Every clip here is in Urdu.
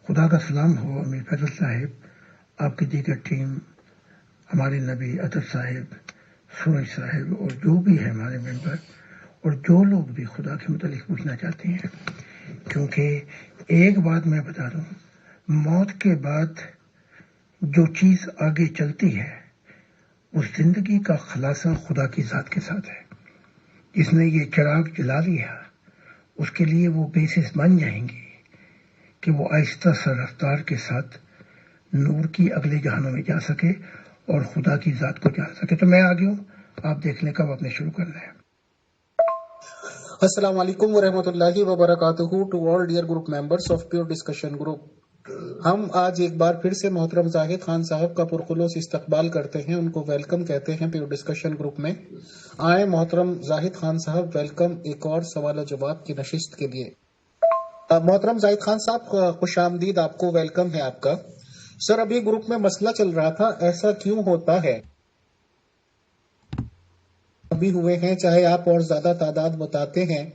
خدا کا سلام ہو امیر فیصل صاحب، آپ کی دیگر ٹیم، ہمارے نبی اطہر صاحب، سورج صاحب اور جو بھی ہے ہمارے ممبر، اور جو لوگ بھی خدا کے متعلق پوچھنا چاہتے ہیں. کیونکہ ایک بات میں بتا دوں، موت کے بعد جو چیز آگے چلتی ہے اس زندگی کا خلاصہ خدا کی ذات کے ساتھ ہے. جس نے یہ چراغ جلا لیا اس کے لیے وہ بیسس بن جائیں گی کہ وہ آہستہ سا رفتار کے ساتھ نور کی اگلے جہانوں میں جا سکے اور خدا کی ذات کو جان سکے. تو میں آگے ہوں، آپ دیکھ لیں کب اپنے شروع کرنا ہے. السلام علیکم ورحمۃ اللہ وبرکاتہ. To all dear group members of pure discussion group, ہم آج ایک بار پھر سے محترم زاہد خان صاحب کا پرخلوص استقبال کرتے ہیں، ان کو ویلکم کہتے ہیں پیور ڈسکشن گروپ میں. آئیں محترم زاہد خان صاحب، ویلکم ایک اور سوال و جواب کی نشست کے لیے. محترم زاہد خان صاحب، خوش آمدید، آپ کو ویلکم ہے آپ کا. سر، ابھی گروپ میں مسئلہ چل رہا تھا، ایسا کیوں ہوتا ہے؟ ابھی ہوئے ہیں، چاہے آپ اور زیادہ تعداد بتاتے ہیں،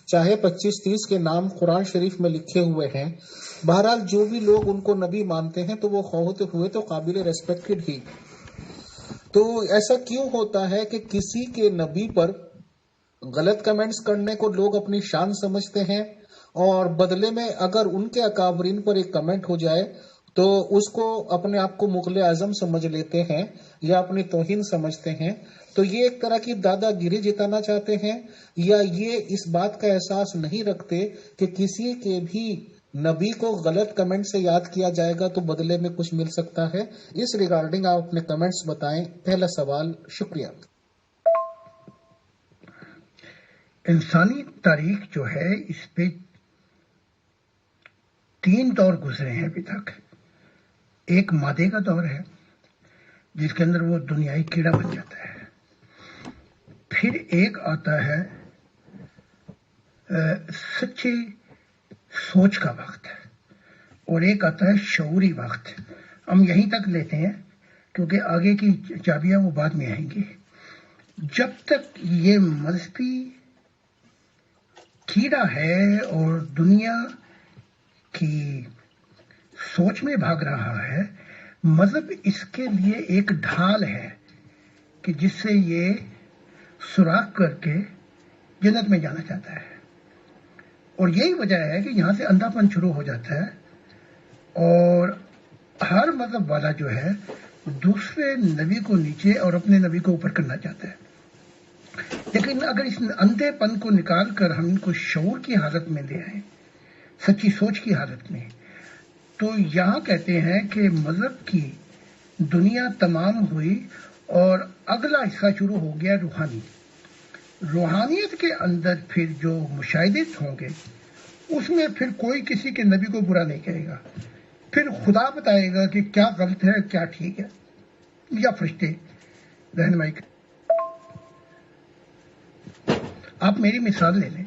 چاہے 25-30 کے نام قرآن شریف میں لکھے ہوئے ہیں، بہرحال جو بھی لوگ ان کو نبی مانتے ہیں تو وہ ہوتے ہوئے تو قابل ریسپیکٹڈ ہی. تو ایسا کیوں ہوتا ہے کہ کسی کے نبی پر غلط کمنٹس کرنے کو لوگ اپنی شان سمجھتے ہیں، اور بدلے میں اگر ان کے اکابرین پر ایک کمنٹ ہو جائے تو اس کو اپنے آپ کو مغل اعظم سمجھ لیتے ہیں یا اپنی توہین سمجھتے ہیں؟ تو یہ ایک طرح کی دادا گیری جتانا چاہتے ہیں، یا یہ اس بات کا احساس نہیں رکھتے کہ کسی کے بھی نبی کو غلط کمنٹ سے یاد کیا جائے گا تو بدلے میں کچھ مل سکتا ہے؟ اس ریگارڈنگ آپ اپنے کمنٹس بتائیں. پہلا سوال. شکریہ. انسانی تاریخ جو ہے اس پہ 3 دور گزرے ہیں ابھی تک. ایک مادے کا دور ہے جس کے اندر وہ دنیائی کیڑا بن جاتا ہے. پھر ایک آتا ہے سچی سوچ کا وقت، اور ایک آتا ہے شعوری وقت. ہم یہیں تک لیتے ہیں کیونکہ آگے کی چابیاں وہ بعد میں آئیں گی. جب تک یہ مذہبی کیڑا ہے اور دنیا کی سوچ میں بھاگ رہا ہے، مذہب اس کے لیے ایک ڈھال ہے کہ جس سے یہ سوراخ کر کے جنت میں جانا چاہتا ہے. اور یہی وجہ ہے کہ یہاں سے اندھا پن شروع ہو جاتا ہے، اور ہر مذہب والا جو ہے دوسرے نبی کو نیچے اور اپنے نبی کو اوپر کرنا چاہتا ہے. لیکن اگر اس اندھے پن کو نکال کر ہم ان کو شعور کی حالت میں لے آئیں، سچی سوچ کی حالت میں، تو یہاں کہتے ہیں کہ مذہب کی دنیا تمام ہوئی اور اگلا حصہ شروع ہو گیا روحانی. روحانیت کے اندر پھر جو مشاہدے ہوں گے اس میں پھر کوئی کسی کے نبی کو برا نہیں کہے گا. پھر خدا بتائے گا کہ کیا غلط ہے کیا ٹھیک ہے، یا فرشتے رہنمائی. آپ میری مثال لے لیں،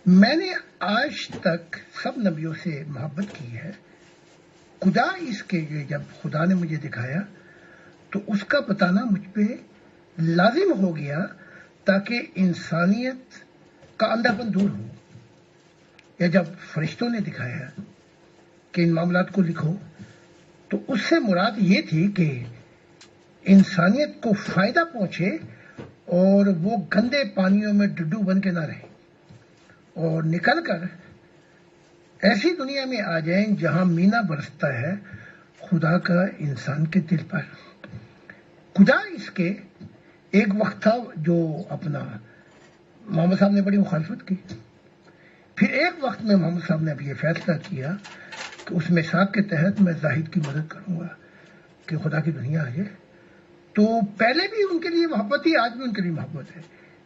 میں نے آج تک سب نبیوں سے محبت کی ہے. خدا اس کے جب خدا نے مجھے دکھایا تو اس کا بتانا مجھ پہ لازم ہو گیا تاکہ انسانیت کا اندھا پن دور ہو. یا جب فرشتوں نے دکھایا کہ ان معاملات کو لکھو تو اس سے مراد یہ تھی کہ انسانیت کو فائدہ پہنچے اور وہ گندے پانیوں میں ڈڈو بن کے نہ رہے اور نکل کر ایسی دنیا میں آ جائیں جہاں مینا برستا ہے خدا کا انسان کے دل پر. خدا اس کے ایک وقت تھا جو اپنا محمد صاحب نے بڑی مخالفت کی. پھر ایک وقت میں محمد صاحب نے اب یہ فیصلہ کیا کہ اس میثاق کے تحت میں زاہد کی مدد کروں گا کہ خدا کی دنیا آ جائے. تو پہلے بھی ان کے لیے محبت تھی، آج بھی ان کے لیے محبت ہے.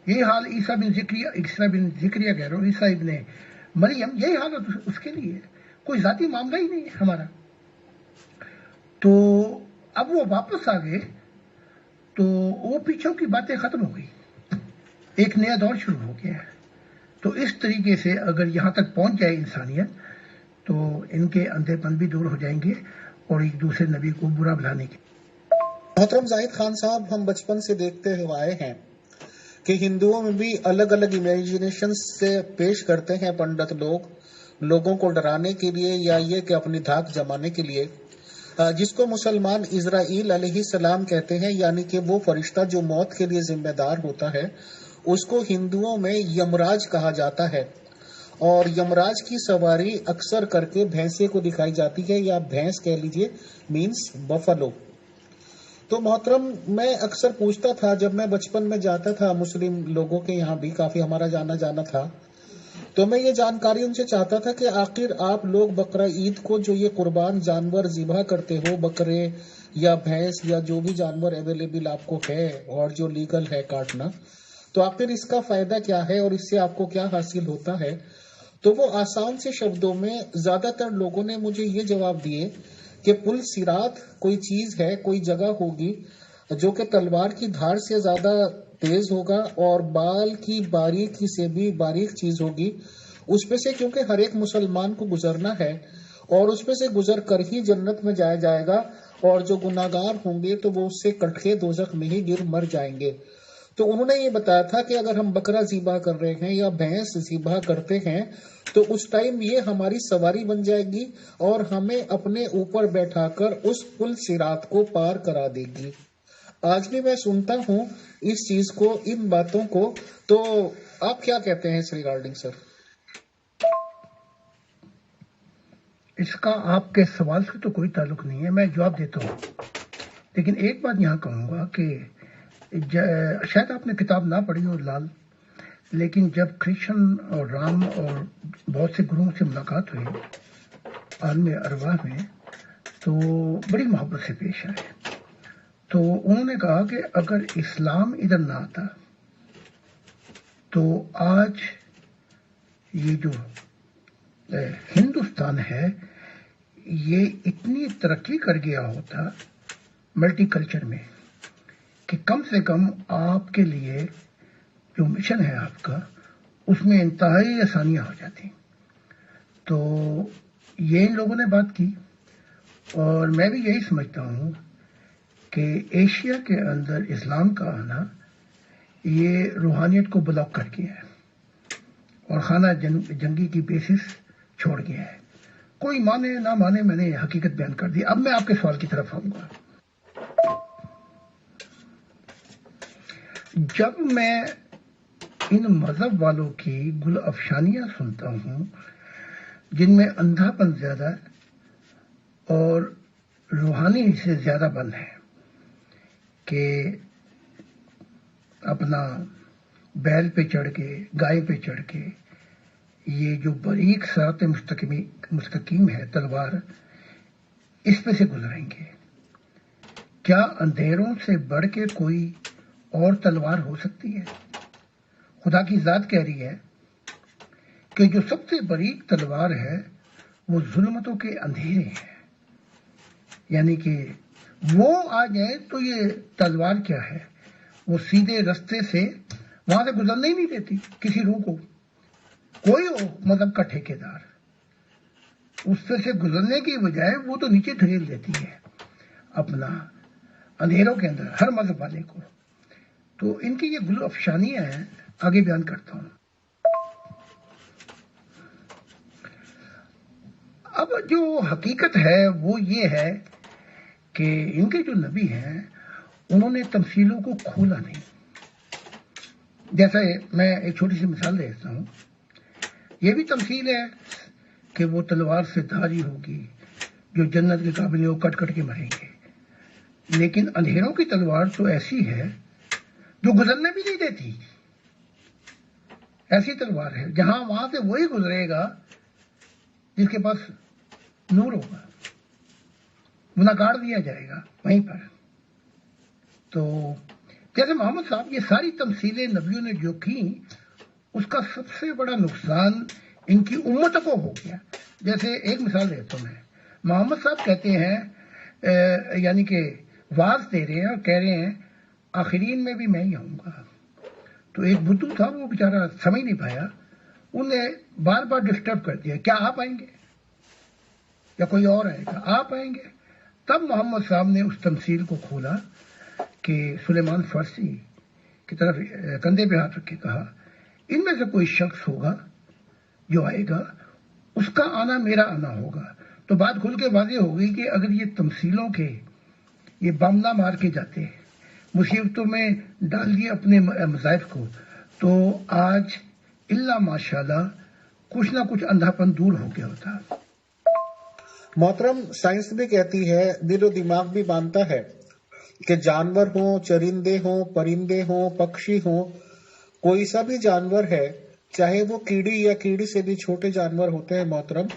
یہی حال عیسیٰ بن ذکریہ کہہ رہا ہوں، عیسیٰ ابن مریم، یہی حال اس کے لیے. کوئی ذاتی معاملہ ہی نہیں ہے ہمارا. تو اب وہ واپس آ گئے تو وہ پیچھوں کی باتیں ختم ہو گئی، ایک نیا دور شروع ہو گیا ہے. تو اس طریقے سے اگر یہاں تک پہنچ جائے انسانیت تو ان کے اندھے پن بھی دور ہو جائیں گے اور ایک دوسرے نبی کو برا بلانے کی. محترم زاہد خان صاحب، ہم بچپن سے دیکھتے ہوئے آئے ہیں کہ ہندوؤں میں بھی الگ الگ امیجنیشن سے پیش کرتے ہیں پنڈت لوگ، لوگوں کو ڈرانے کے لیے یا یہ کہ اپنی دھاک جمانے کے لیے، جس کو مسلمان اسرائیل علیہ السلام کہتے ہیں، یعنی کہ وہ فرشتہ جو موت کے لیے ذمہ دار ہوتا ہے، اس کو ہندوؤں میں یمراج کہا جاتا ہے، اور یمراج کی سواری اکثر کر کے بھینسے کو دکھائی جاتی ہے، یا بھینس کہہ لیجئے، مینس بفلو۔ تو محترم، میں اکثر پوچھتا تھا جب میں بچپن میں جاتا تھا، مسلم لوگوں کے یہاں بھی کافی ہمارا جانا جانا تھا، تو میں یہ جانکاری ان سے چاہتا تھا کہ آخر آپ لوگ بقرہ عید کو جو یہ قربان جانور ذبح کرتے ہو، بکرے یا بھینس یا جو بھی جانور اویلیبل آپ کو ہے اور جو لیگل ہے کاٹنا، تو آخر اس کا فائدہ کیا ہے اور اس سے آپ کو کیا حاصل ہوتا ہے؟ تو وہ آسان سے شبدوں میں زیادہ تر لوگوں نے مجھے یہ جواب دیے کہ پل صراط کوئی چیز ہے، کوئی جگہ ہوگی جو کہ تلوار کی دھار سے زیادہ تیز ہوگا اور بال کی باریکی سے بھی باریک چیز ہوگی، اس پہ سے کیونکہ ہر ایک مسلمان کو گزرنا ہے اور اس پہ سے گزر کر ہی جنت میں جایا جائے گا، اور جو گناہگار ہوں گے تو وہ اس سے کٹ کے دوزخ میں ہی گر مر جائیں گے۔ تو انہوں نے یہ بتایا تھا کہ اگر ہم بکرا ذبح کر رہے ہیں یا بھینس ذبح کرتے ہیں تو اس ٹائم یہ ہماری سواری بن جائے گی اور ہمیں اپنے اوپر بیٹھا کر اس پل صراط کو پار کرا دے گی۔ آج بھی میں سنتا ہوں اس چیز کو، ان باتوں کو، تو آپ کیا کہتے ہیں اس ریگارڈنگ سر؟ اس کا آپ کے سوال سے تو کوئی تعلق نہیں ہے، میں جواب دیتا ہوں، لیکن ایک بات یہاں کہوں گا کہ شاید آپ نے کتاب نہ پڑھی ہو لال، لیکن جب کرشن اور رام اور بہت سے گروہوں سے ملاقات ہوئی عالم ارواح میں، تو بڑی محبت سے پیش آئے۔ تو انہوں نے کہا کہ اگر اسلام ادھر نہ آتا تو آج یہ جو ہندوستان ہے یہ اتنی ترقی کر گیا ہوتا ملٹی کلچر میں کہ کم سے کم آپ کے لیے جو مشن ہے آپ کا اس میں انتہائی آسانیاں ہو جاتی۔ تو یہ ان لوگوں نے بات کی، اور میں بھی یہی سمجھتا ہوں کہ ایشیا کے اندر اسلام کا آنا یہ روحانیت کو بلاک کر گیا ہے اور خانہ جنگی کی بیسس چھوڑ گیا ہے۔ کوئی مانے نہ مانے، میں نے حقیقت بیان کر دی۔ اب میں آپ کے سوال کی طرف آؤں گا۔ جب میں ان مذہب والوں کی گل افشانیاں سنتا ہوں جن میں اندھا پن زیادہ اور روحانی سے زیادہ بند ہے، کہ اپنا بیل پہ چڑھ کے، گائے پہ چڑھ کے، یہ جو باریک صراط مستقیم ہے تلوار، اس پہ سے گزریں گے، کیا اندھیروں سے بڑھ کے کوئی اور تلوار ہو سکتی ہے؟ خدا کی ذات کہہ رہی ہے کہ جو سب سے باریک تلوار ہے وہ ظلمتوں کے اندھیرے ہیں، یعنی کہ وہ آ جائے تو یہ تلوار کیا ہے، وہ سیدھے رستے سے وہاں سے گزرنے ہی نہیں دیتی کسی روح کو، کوئی ہو مذہب کا ٹھیکیدار، اس سے گزرنے کی بجائے وہ تو نیچے دھکیل دیتی ہے اپنا اندھیروں کے اندر ہر مذہب والے کو۔ تو ان کی یہ گل افشانیاں ہیں، آگے بیان کرتا ہوں۔ اب جو حقیقت ہے وہ یہ ہے کہ ان کے جو نبی ہیں انہوں نے تمثیلوں کو کھولا نہیں۔ جیسا میں ایک چھوٹی سی مثال دیتا ہوں، یہ بھی تمثیل ہے کہ وہ تلوار سے دھاری ہوگی، جو جنت کے قابل ہے وہ کٹ کٹ کے مریں گے، لیکن اندھیروں کی تلوار تو ایسی ہے جو گزرنے بھی نہیں دیتی۔ ایسی تلوار ہے جہاں وہاں سے وہی گزرے گا جس کے پاس نور ہوگا، وہ نکاڑ دیا جائے گا وہیں پر۔ تو جیسے محمد صاحب یہ ساری تمثیلیں نبیوں نے جو کی، اس کا سب سے بڑا نقصان ان کی امت کو ہو گیا۔ جیسے ایک مثال دیتا ہوں میں، محمد صاحب کہتے ہیں یعنی کہ واز دے رہے ہیں اور کہہ رہے ہیں آخرین میں بھی میں ہی آؤں گا۔ تو ایک بدھو تھا، وہ بیچارہ سمجھ نہیں پایا، انہیں بار بار ڈسٹرب کر دیا، کیا آپ آئیں گے یا کوئی اور آئے گا؟ آپ آئیں گے۔ تب محمد صاحب نے اس تمثیل کو کھولا کہ سلیمان فارسی کی طرف کندھے پہ ہاتھ رکھ کے کہا ان میں سے کوئی شخص ہوگا جو آئے گا، اس کا آنا میرا آنا ہوگا. تو بات کھل کے واضح ہوگی کہ اگر یہ تمثیلوں کے یہ بم نہ مار کے جاتے، مصیبتوں میں ڈال دیے اپنے مذاہب کو، تو آج اللہ ماشاءاللہ کچھ نہ کچھ اندھاپن دور ہو گیا ہوتا. محترم، سائنس بھی کہتی ہے، دل و دماغ بھی مانتا ہے کہ جانور ہوں، چرندے ہوں، پرندے ہوں، پکشی ہوں، کوئی سا بھی جانور ہے، چاہے وہ کیڑی یا کیڑی سے بھی چھوٹے جانور ہوتے ہیں محترم،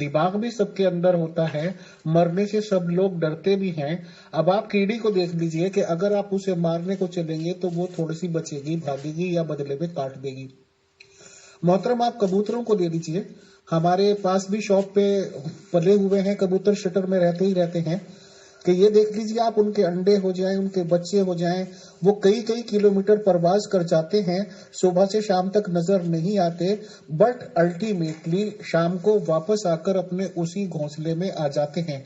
دماغ بھی سب کے اندر ہوتا ہے. مرنے سے سب لوگ ڈرتے بھی ہیں. اب آپ کیڑی کو دیکھ لیجئے کہ اگر آپ اسے مارنے کو چلیں گے تو وہ تھوڑی سی بچے گی، بھاگے گی یا بدلے میں کاٹ دے گی. محترم، آپ کبوتروں کو دے دیجئے. ہمارے پاس بھی شاپ پہ پلے ہوئے ہیں کبوتر، شٹر میں رہتے ہی رہتے ہیں، کہ یہ دیکھ لیجئے آپ، ان کے انڈے ہو جائیں، ان کے بچے ہو جائیں، وہ کئی کلومیٹر پرواز کر جاتے ہیں، صبح سے شام تک نظر نہیں آتے، بٹ الٹیمیٹلی شام کو واپس آ کر اپنے اسی گھونسلے میں آ جاتے ہیں.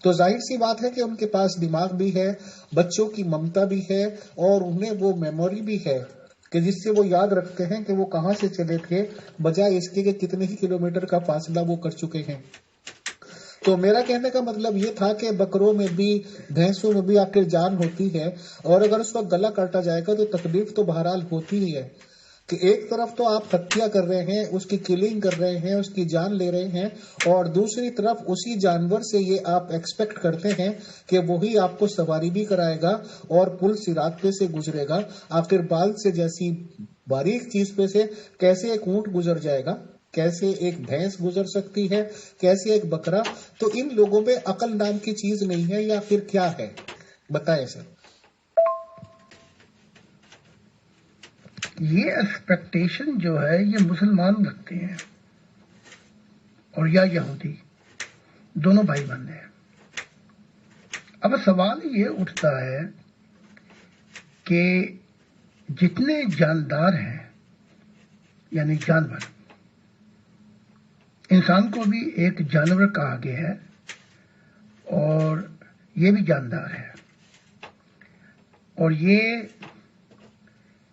تو ظاہر سی بات ہے کہ ان کے پاس دماغ بھی ہے، بچوں کی ممتا بھی ہے، اور انہیں وہ میموری بھی ہے کہ جس سے وہ یاد رکھتے ہیں کہ وہ کہاں سے چلے تھے، بجائے اس کے کہ کتنے ہی کلومیٹر کا فاصلہ وہ کر چکے ہیں. تو میرا کہنے کا مطلب یہ تھا کہ بکروں میں بھی، بھینسوں میں بھی آخر جان ہوتی ہے، اور اگر اس وقت گلا کاٹا جائے گا تو تکلیف تو بہرحال ہوتی ہی ہے. کہ ایک طرف تو آپ ہتیا کر رہے ہیں، اس کی کلنگ کر رہے ہیں، اس کی جان لے رہے ہیں، اور دوسری طرف اسی جانور سے یہ آپ ایکسپیکٹ کرتے ہیں کہ وہی آپ کو سواری بھی کرائے گا اور پل صراط پہ سے گزرے گا. آخر بال سے جیسی باریک چیز پہ سے کیسے ایک اونٹ گزر جائے گا، کیسے ایک بھینس گزر سکتی ہے، کیسے ایک بکرا؟ تو ان لوگوں میں عقل نام کی چیز نہیں ہے یا پھر کیا ہے؟ بتائیں سر. یہ ایکسپیکٹیشن جو ہے یہ مسلمان رکھتے ہیں اور یا یہودی، دونوں بھائی بندے ہیں. اب سوال یہ اٹھتا ہے کہ جتنے جاندار ہیں، یعنی جانور، انسان کو بھی ایک جانور کہا گیا ہے اور یہ بھی جاندار ہے. اور یہ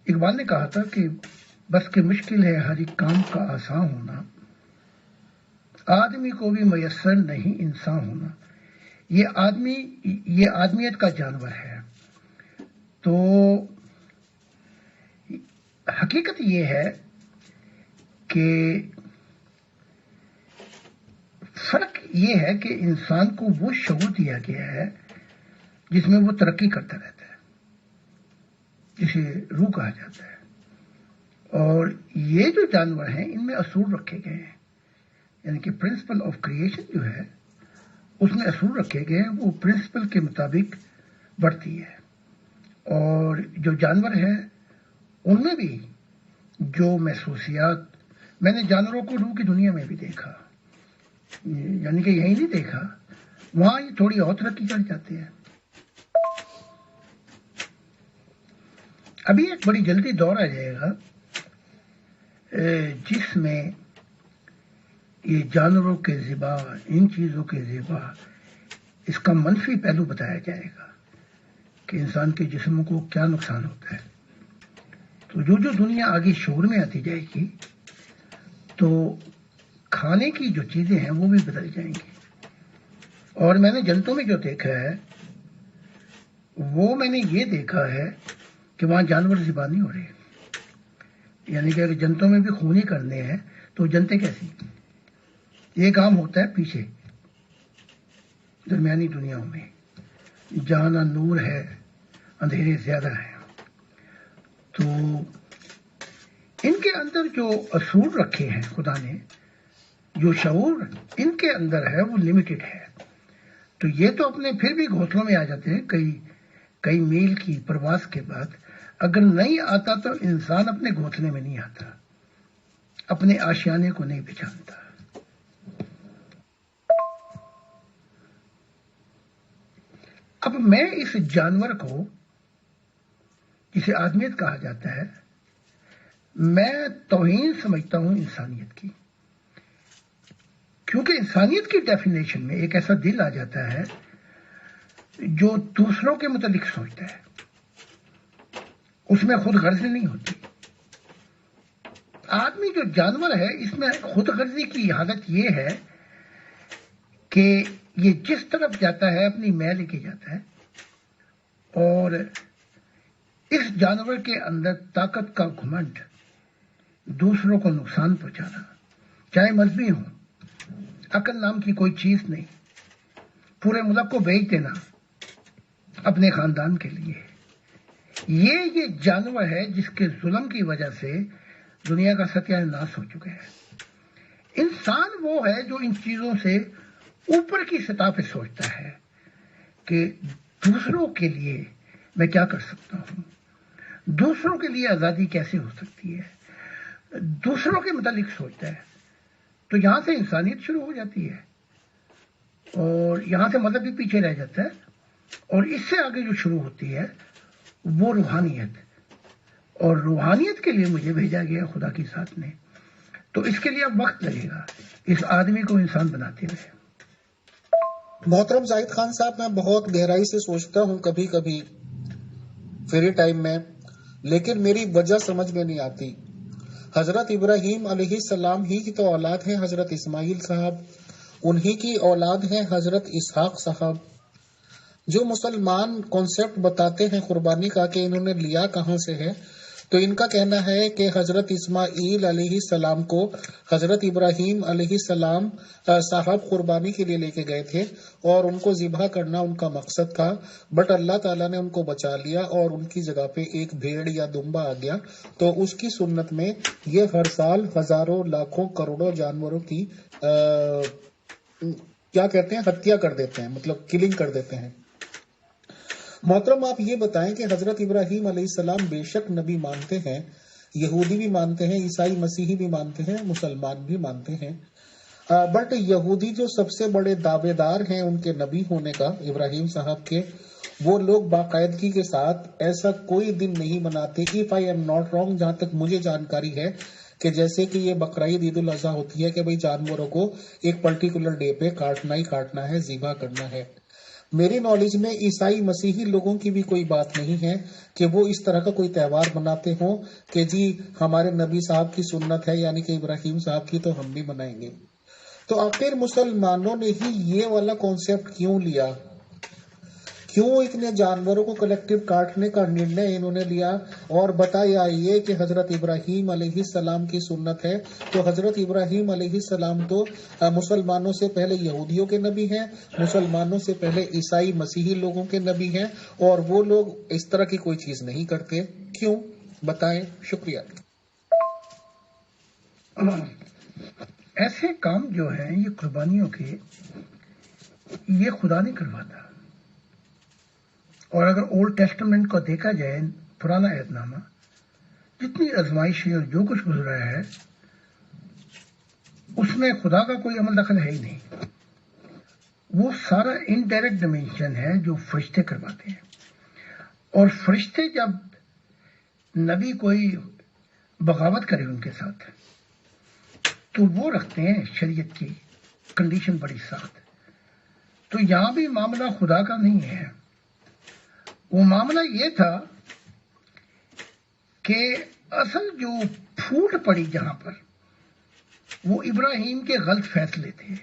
اقبال نے کہا تھا کہ بس کہ مشکل ہے ہر ایک کام کا آسان ہونا، آدمی کو بھی میسر نہیں انسان ہونا. یہ آدمیت کا جانور ہے. تو حقیقت یہ ہے کہ فرق یہ ہے کہ انسان کو وہ شعور دیا گیا ہے جس میں وہ ترقی کرتا رہتا ہے، جسے روح کہا جاتا ہے. اور یہ جو جانور ہیں ان میں اصول رکھے گئے ہیں، یعنی کہ پرنسپل آف کریشن جو ہے اس میں اصول رکھے گئے ہیں، وہ پرنسپل کے مطابق بڑھتی ہے. اور جو جانور ہیں ان میں بھی جو محسوسیات، میں نے جانوروں کو روح کی دنیا میں بھی دیکھا، یعنی کہ یہی نہیں دیکھا، وہاں یہ تھوڑی اور ترقی کر جاتے ہیں. ابھی ایک بڑی جلدی دور آ جائے گا جس میں یہ جانوروں کے ذبح، ان چیزوں کے ذبح، اس کا منفی پہلو بتایا جائے گا کہ انسان کے جسم کو کیا نقصان ہوتا ہے. تو جو دنیا آگے شعور میں آتی جائے گی تو کھانے کی جو چیزیں ہیں وہ بھی بدل جائیں گی. اور میں نے جنتوں میں جو دیکھا ہے وہ میں نے یہ دیکھا ہے کہ وہاں جانور ذبح نہیں ہو رہے. یعنی کہ اگر جنتوں میں بھی خونی کرنے ہیں تو جنتیں کیسی؟ یہ کام ہوتا ہے پیچھے درمیانی دنیاوں میں، جہاں نہ نور ہے، اندھیرے زیادہ ہیں. تو ان کے اندر جو اصول رکھے ہیں خدا نے، جو شعور ان کے اندر ہے وہ لمیٹڈ ہے. تو یہ تو اپنے پھر بھی گھونسلوں میں آ جاتے ہیں کئی میل کی پرواز کے بعد. اگر نہیں آتا تو انسان اپنے گھونسلے میں نہیں آتا، اپنے آشیانے کو نہیں پہچانتا. اب میں اس جانور کو جسے آدمیت کہا جاتا ہے، میں توہین سمجھتا ہوں انسانیت کی. کیونکہ انسانیت کی ڈیفینیشن میں ایک ایسا دل آ جاتا ہے جو دوسروں کے متعلق سوچتا ہے، اس میں خود غرض نہیں ہوتی. آدمی جو جانور ہے اس میں خود غرضی کی حالت یہ ہے کہ یہ جس طرف جاتا ہے اپنی میں لے کے جاتا ہے، اور اس جانور کے اندر طاقت کا گھمنڈ، دوسروں کو نقصان پہنچانا، چاہے مذہبی ہو، عقل نام کی کوئی چیز نہیں، پورے ملک کو بیچ دینا اپنے خاندان کے لیے، یہ جانور ہے جس کے ظلم کی وجہ سے دنیا کا ستیہ ناش ہو چکا ہے۔ انسان وہ ہے جو ان چیزوں سے اوپر کی سطح پہ سوچتا ہے کہ دوسروں کے لیے میں کیا کر سکتا ہوں، دوسروں کے لیے آزادی کیسے ہو سکتی ہے، دوسروں کے متعلق سوچتا ہے۔ تو یہاں سے انسانیت شروع ہو جاتی ہے، اور یہاں سے مذہب بھی پیچھے رہ جاتا ہے، اور اس سے آگے جو شروع ہوتی ہے وہ روحانیت، اور روحانیت کے لیے مجھے بھیجا گیا خدا کی ذات نے، تو اس کے لیے اب وقت لگے گا اس آدمی کو انسان بناتے ہوئے۔ محترم زاہد خان صاحب، میں بہت گہرائی سے سوچتا ہوں کبھی کبھی فری ٹائم میں، لیکن میری وجہ سمجھ میں نہیں آتی۔ حضرت ابراہیم علیہ السلام ہی کی تو اولاد ہے حضرت اسماعیل صاحب، انہی کی اولاد ہے حضرت اسحاق صاحب۔ جو مسلمان کانسیپٹ بتاتے ہیں قربانی کا کہ انہوں نے لیا کہاں سے ہے، تو ان کا کہنا ہے کہ حضرت اسماعیل علیہ السلام کو حضرت ابراہیم علیہ السلام صاحب قربانی کے لیے لے کے گئے تھے، اور ان کو ذبح کرنا ان کا مقصد تھا، بٹ اللہ تعالیٰ نے ان کو بچا لیا اور ان کی جگہ پہ ایک بھیڑ یا دمبا آ گیا۔ تو اس کی سنت میں یہ ہر سال ہزاروں لاکھوں کروڑوں جانوروں کی کیا کہتے ہیں ہتیا کر دیتے ہیں، مطلب کلنگ کر دیتے ہیں۔ محترم آپ یہ بتائیں کہ حضرت ابراہیم علیہ السلام بے شک نبی مانتے ہیں، یہودی بھی مانتے ہیں، عیسائی مسیحی بھی مانتے ہیں، مسلمان بھی مانتے ہیں، بٹ یہودی جو سب سے بڑے دعوے دار ہیں ان کے نبی ہونے کا ابراہیم صاحب کے، وہ لوگ باقاعدگی کے ساتھ ایسا کوئی دن نہیں مناتے، if I am not wrong، جہاں تک مجھے جانکاری ہے، کہ جیسے کہ یہ بقرعید عید الاضحیٰ ہوتی ہے کہ بھئی جانوروں کو ایک پرٹیکولر ڈے پہ کاٹنا ہی کاٹنا ہے، ذبح کرنا ہے۔ میری نالج میں عیسائی مسیحی لوگوں کی بھی کوئی بات نہیں ہے کہ وہ اس طرح کا کوئی تہوار مناتے ہوں کہ جی ہمارے نبی صاحب کی سنت ہے یعنی کہ ابراہیم صاحب کی، تو ہم بھی منائیں گے۔ تو آخر مسلمانوں نے ہی یہ والا کانسیپٹ کیوں لیا؟ کیوں اتنے جانوروں کو کلیکٹیو کاٹنے کا نرنے انہوں نے لیا؟ اور بتایا یہ کہ حضرت ابراہیم علیہ السلام کی سنت ہے، تو حضرت ابراہیم علیہ السلام تو مسلمانوں سے پہلے یہودیوں کے نبی ہیں، مسلمانوں سے پہلے عیسائی مسیحی لوگوں کے نبی ہیں، اور وہ لوگ اس طرح کی کوئی چیز نہیں کرتے، کیوں؟ بتائیں۔ شکریہ۔ ایسے کام جو ہیں یہ قربانیوں کے، یہ خدا نہیں کرواتا، اور اگر اولڈ ٹیسٹمنٹ کو دیکھا جائے، پرانا عہد نامہ، جتنی آزمائشیں اور جو کچھ گزرا ہے اس میں خدا کا کوئی عمل دخل ہے ہی نہیں، وہ سارا انڈائریکٹ ڈائمینشن ہے جو فرشتے کرواتے ہیں، اور فرشتے جب نبی کوئی بغاوت کرے ان کے ساتھ تو وہ رکھتے ہیں شریعت کی کنڈیشن بڑی سخت۔ تو یہاں بھی معاملہ خدا کا نہیں ہے، وہ معاملہ یہ تھا کہ اصل جو پھوٹ پڑی جہاں پر، وہ ابراہیم کے غلط فیصلے تھے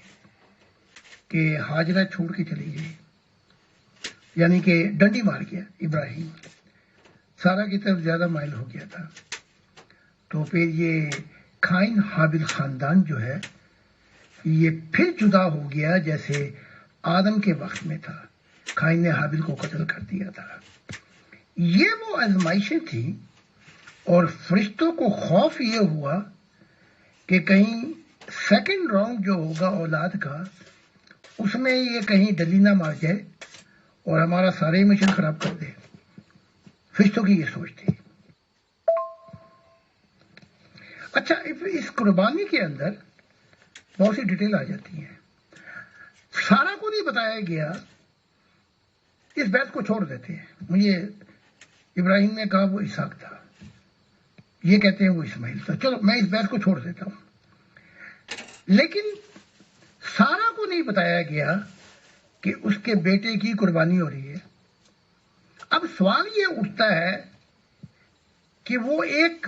کہ ہاجرہ چھوڑ کے چلی گئی، یعنی کہ ڈنڈی مار گیا ابراہیم، سارا کی طرف زیادہ مائل ہو گیا تھا۔ تو پھر یہ قائن حابل خاندان جو ہے یہ پھر جدا ہو گیا، جیسے آدم کے وقت میں تھا، قائن نے حابل کو قتل کر دیا تھا۔ یہ وہ آزمائشیں تھی، اور فرشتوں کو خوف یہ ہوا کہ کہیں سیکنڈ رانگ جو ہوگا اولاد کا، اس میں یہ کہیں ڈلی نہ مار جائے اور ہمارا سارے مشن خراب کر دے۔ فرشتوں کی یہ سوچ تھی۔ اچھا، اس قربانی کے اندر بہت سی ڈیٹیل آ جاتی ہیں، سارا کو نہیں بتایا گیا، اس بحث کو چھوڑ دیتے ہیں۔ مجھے ابراہیم نے کہا وہ اسحاق تھا، یہ کہتے ہیں وہ اسماعیل تھا، چلو میں اس بحث کو چھوڑ دیتا ہوں، لیکن سارا کو نہیں بتایا گیا کہ اس کے بیٹے کی قربانی ہو رہی ہے۔ اب سوال یہ اٹھتا ہے کہ وہ ایک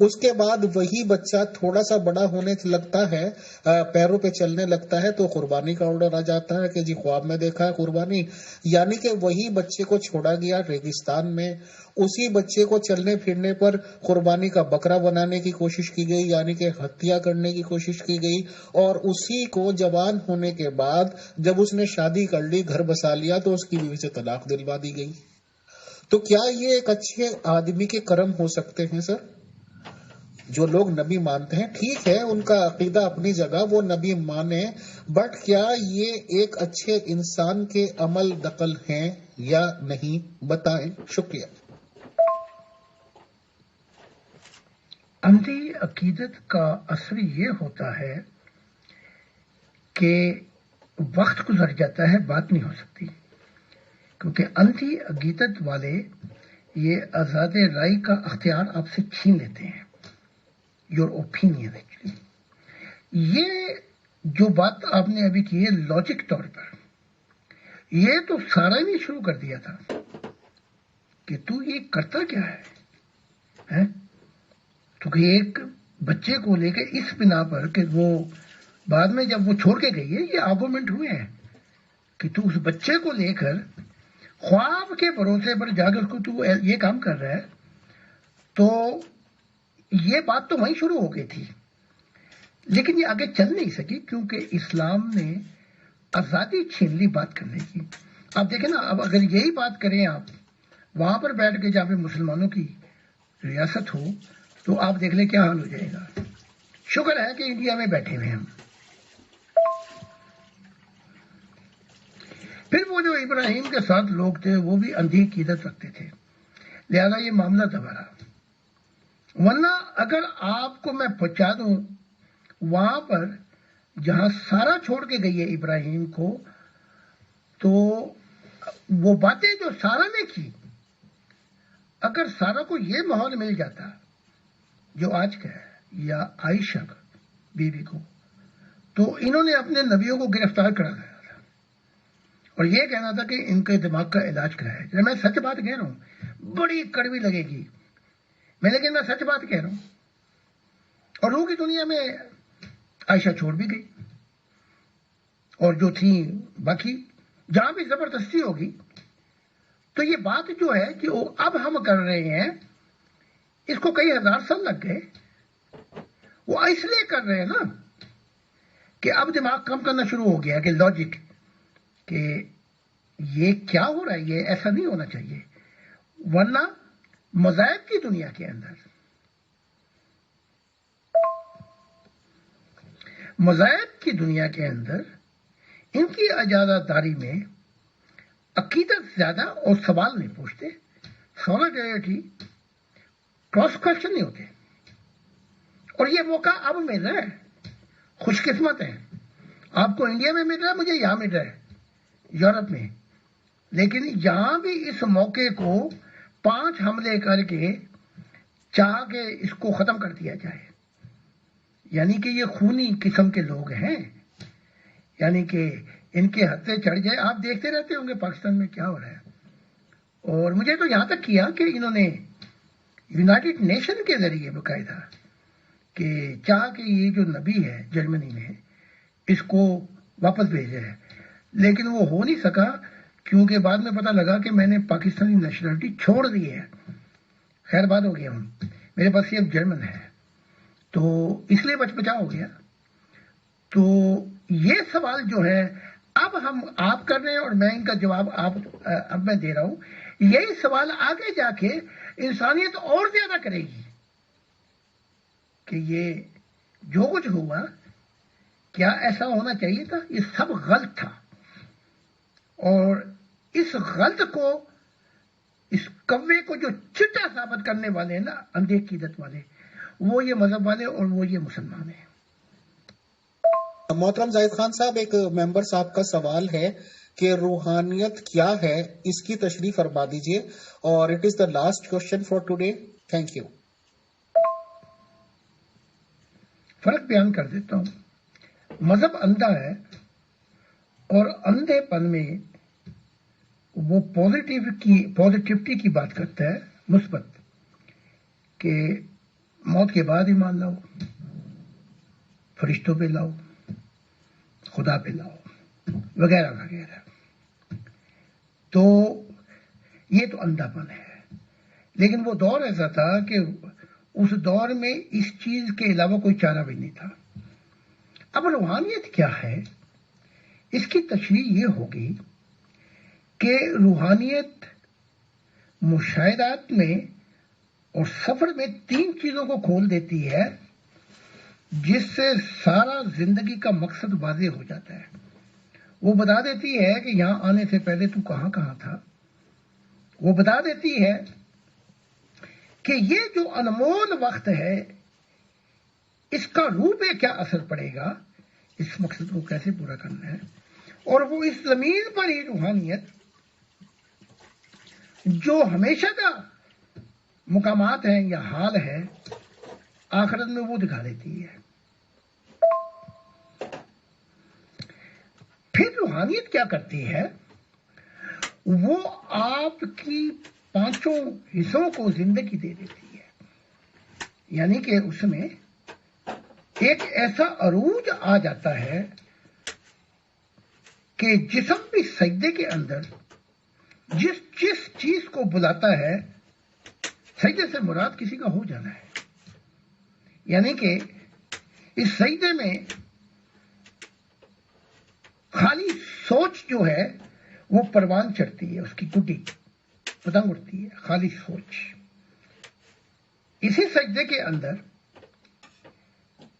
اس کے بعد وہی بچہ تھوڑا سا بڑا ہونے لگتا ہے، پیروں پہ چلنے لگتا ہے، تو قربانی کا آرڈر آ جاتا ہے کہ جی خواب میں دیکھا ہے قربانی. یعنی کہ وہی بچے کو چھوڑا گیا ریگستان میں، اسی بچے کو چلنے پھرنے پر قربانی کا بکرا بنانے کی کوشش کی گئی، یعنی کہ ہتیا کرنے کی کوشش کی گئی، اور اسی کو جوان ہونے کے بعد جب اس نے شادی کر لی، گھر بسا لیا، تو اس کی بیوی سے طلاق دلوا دی گئی. تو کیا یہ ایک اچھے آدمی کے کرم ہو سکتے ہیں سر؟ جو لوگ نبی مانتے ہیں، ٹھیک ہے ان کا عقیدہ اپنی جگہ، وہ نبی مانے، بٹ کیا یہ ایک اچھے انسان کے عمل دخل ہیں یا نہیں؟ بتائیں. شکریہ. اندھی عقیدت کا اثر یہ ہوتا ہے کہ وقت گزر جاتا ہے، بات نہیں ہو سکتی، کیونکہ اندھی عقیدت والے یہ آزاد رائے کا اختیار آپ سے چھین لیتے ہیں. یور اوپینین ایکچولی یہ جو بات آپ نے ابھی کی ہے لاجک طور پر، یہ تو سارا نے شروع کر دیا تھا کہ تو یہ کرتا کیا ہے. تو کہ ایک بچے کو لے کے اس بنا پر کہ وہ بعد میں جب وہ چھوڑ کے گئی ہے، یہ آرگومنٹ ہوئے ہیں کہ تو اس بچے کو لے کر خواب کے بھروسے پر جا کر کو تو یہ کام کر رہا ہے، تو یہ بات تو وہیں شروع ہو گئی تھی، لیکن یہ آگے چل نہیں سکی کیونکہ اسلام نے آزادی چھین لی بات کرنے کی. آپ دیکھیں نا، اب اگر یہی بات کریں آپ وہاں پر بیٹھ کے جہاں پہ مسلمانوں کی ریاست ہو، تو آپ دیکھ لیں کیا حال ہو جائے گا. شکر ہے کہ انڈیا میں بیٹھے ہوئے ہم. پھر وہ جو ابراہیم کے ساتھ لوگ تھے وہ بھی اندھی عقیدت رکھتے تھے، لہذا یہ معاملہ دوبارہ. ورنہ اگر آپ کو میں پہنچا دوں وہاں پر جہاں سارا چھوڑ کے گئی ہے ابراہیم کو، تو وہ باتیں جو سارا نے کی، اگر سارا کو یہ ماحول مل جاتا جو آج کا ہے، یا عائشہ بیوی کو، تو انہوں نے اپنے نبیوں کو گرفتار کرا دیا تھا اور یہ کہنا تھا کہ ان کے دماغ کا علاج کرایا جائے. میں سچ بات کہہ رہا ہوں، بڑی کڑوی لگے گی لیکن میں سچ بات کہہ رہا ہوں. اور روح کی دنیا میں عائشہ چھوڑ بھی گئی، اور جو تھی باقی جہاں بھی زبردستی ہوگی. تو یہ بات جو ہے کہ وہ اب ہم کر رہے ہیں، اس کو کئی ہزار سال لگ گئے. وہ اس لیے کر رہے ہیں نا کہ اب دماغ کام کرنا شروع ہو گیا کہ لاجک، کہ یہ کیا ہو رہا ہے، یہ ایسا نہیں ہونا چاہیے. ورنہ مذاہب کی دنیا کے اندر، مذاہب کی دنیا کے اندر ان کی اجازت داری میں عقیدت زیادہ اور سوال نہیں پوچھتے، سولیڈیرٹی کراس کوشچن نہیں ہوتے. اور یہ موقع اب مل رہا ہے، خوش قسمت ہے. آپ کو انڈیا میں مل رہا ہے، مجھے یہاں مل رہا ہے یورپ میں. لیکن یہاں بھی اس موقع کو 5 حملے کر کے چاہ کے اس کو ختم کر دیا جائے. یعنی کہ یہ خونی قسم کے لوگ ہیں، یعنی کہ ان کے ہتھے چڑھ جائے. آپ دیکھتے رہتے ہوں گے پاکستان میں کیا ہو رہا ہے. اور مجھے تو یہاں تک کیا کہ انہوں نے یونائٹڈ نیشن کے ذریعے باقاعدہ کہ چاہ کہ یہ جو نبی ہے جرمنی میں اس کو واپس بھیجا ہے، لیکن وہ ہو نہیں سکا کیونکہ بعد میں پتہ لگا کہ میں نے پاکستانی نیشنلٹی چھوڑ دی ہے. خیر بات ہو گیا ہوں، میرے پاس صرف جرمن ہے، تو اس لیے بچا ہو گیا. تو یہ سوال جو ہے اب ہم آپ کر رہے ہیں اور میں ان کا جواب اب میں دے رہا ہوں. یہی سوال آگے جا کے انسانیت اور زیادہ کرے گی کہ یہ جو کچھ ہوا کیا ایسا ہونا چاہیے تھا؟ یہ سب غلط تھا. اور اس غلط کو، اس کوے کو جو چٹا ثابت کرنے والے ہیں نا اندھی عقیدت والے، وہ یہ مذہب والے اور وہ یہ مسلمان ہیں. محترم زاہد خان صاحب، ایک ممبر صاحب کا سوال ہے کہ روحانیت کیا ہے، اس کی تشریح فرما دیجئے، اور it is the last question for today. Thank you. فرق بیان کر دیتا ہوں. مذہب اندھا ہے، اور اندھے پن میں وہ پازیٹیوٹی کی بات کرتا ہے، مثبت، کہ موت کے بعد ایمان لاؤ، فرشتوں پہ لاؤ، خدا پہ لاؤ، وغیرہ وغیرہ. تو یہ تو اندھا پن ہے. لیکن وہ دور ایسا تھا کہ اس دور میں اس چیز کے علاوہ کوئی چارہ بھی نہیں تھا. اب روحانیت کیا ہے؟ اس کی تشریح یہ ہوگی کہ روحانیت مشاہدات میں اور سفر میں 3 چیزوں کو کھول دیتی ہے جس سے سارا زندگی کا مقصد واضح ہو جاتا ہے. وہ بتا دیتی ہے کہ یہاں آنے سے پہلے تو کہاں کہاں تھا. وہ بتا دیتی ہے کہ یہ جو انمول وقت ہے اس کا روح پہ کیا اثر پڑے گا، اس مقصد کو کیسے پورا کرنا ہے. اور وہ اس زمین پر ہی روحانیت جو ہمیشہ کا مقامات ہیں یا حال ہے آخرت میں وہ دکھا دیتی ہے. پھر روحانیت کیا کرتی ہے؟ وہ آپ کی 5 حصوں کو زندگی دے دیتی ہے. یعنی کہ اس میں ایک ایسا عروج آ جاتا ہے کہ جسم بھی سجدے کے اندر جس چیز کو بلاتا ہے، سجدے سے مراد کسی کا ہو جانا ہے. یعنی کہ اس سجدے میں خالی سوچ جو ہے وہ پروان چڑھتی ہے، اس کی گڈی پتنگ اڑتی ہے، خالی سوچ. اسی سجدے کے اندر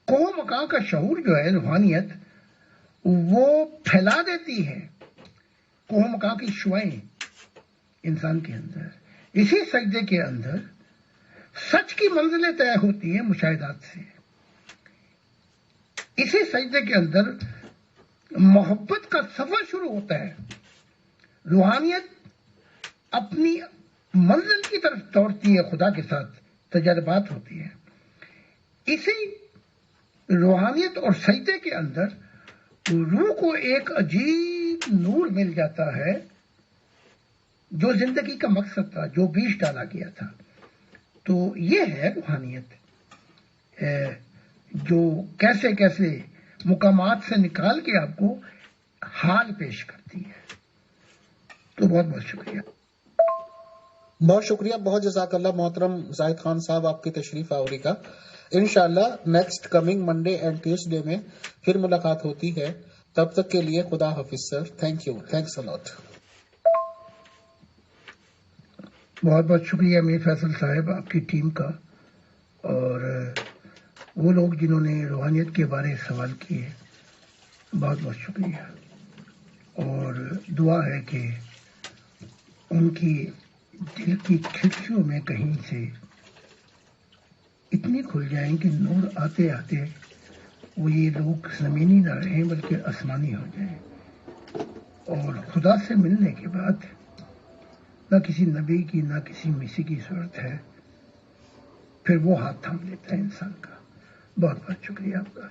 قوم مقام کا شعور جو ہے روحانیت وہ پھیلا دیتی ہے قوم مقام کی شعائیں انسان کے اندر. اسی سجدے کے اندر سچ کی منزلیں طے ہوتی ہیں مشاہدات سے. اسی سجدے کے اندر محبت کا سفر شروع ہوتا ہے. روحانیت اپنی منزل کی طرف دوڑتی ہے، خدا کے ساتھ تجربات ہوتی ہے. اسی روحانیت اور سجدے کے اندر روح کو ایک عجیب نور مل جاتا ہے جو زندگی کا مقصد تھا، جو بیج ڈالا گیا تھا. تو یہ ہے روحانیت جو کیسے کیسے مقامات سے نکال کے آپ کو حال پیش کرتی ہے. تو بہت بہت شکریہ. بہت شکریہ، بہت جزاک اللہ محترم زاہد خان صاحب آپ کی تشریف آوری کا. انشاءاللہ next coming Monday and Tuesday میں پھر ملاقات ہوتی ہے. تب تک کے لیے خدا حافظ sir. Thank you, thanks a lot. بہت بہت شکریہ میر فیصل صاحب، آپ کی ٹیم کا، اور وہ لوگ جنہوں نے روحانیت کے بارے سوال کیے، بہت بہت شکریہ. اور دعا ہے کہ ان کی دل کی کھڑکیوں میں کہیں سے اتنی کھل جائیں کہ نور آتے آتے وہ یہ لوگ زمینی نہ رہیں بلکہ آسمانی ہو جائیں. اور خدا سے ملنے کے بعد نہ کسی نبی کی نہ کسی مسیح کی ضرورت ہے، پھر وہ ہاتھ تھام لیتا ہے انسان کا. بہت بہت شکریہ آپ کا.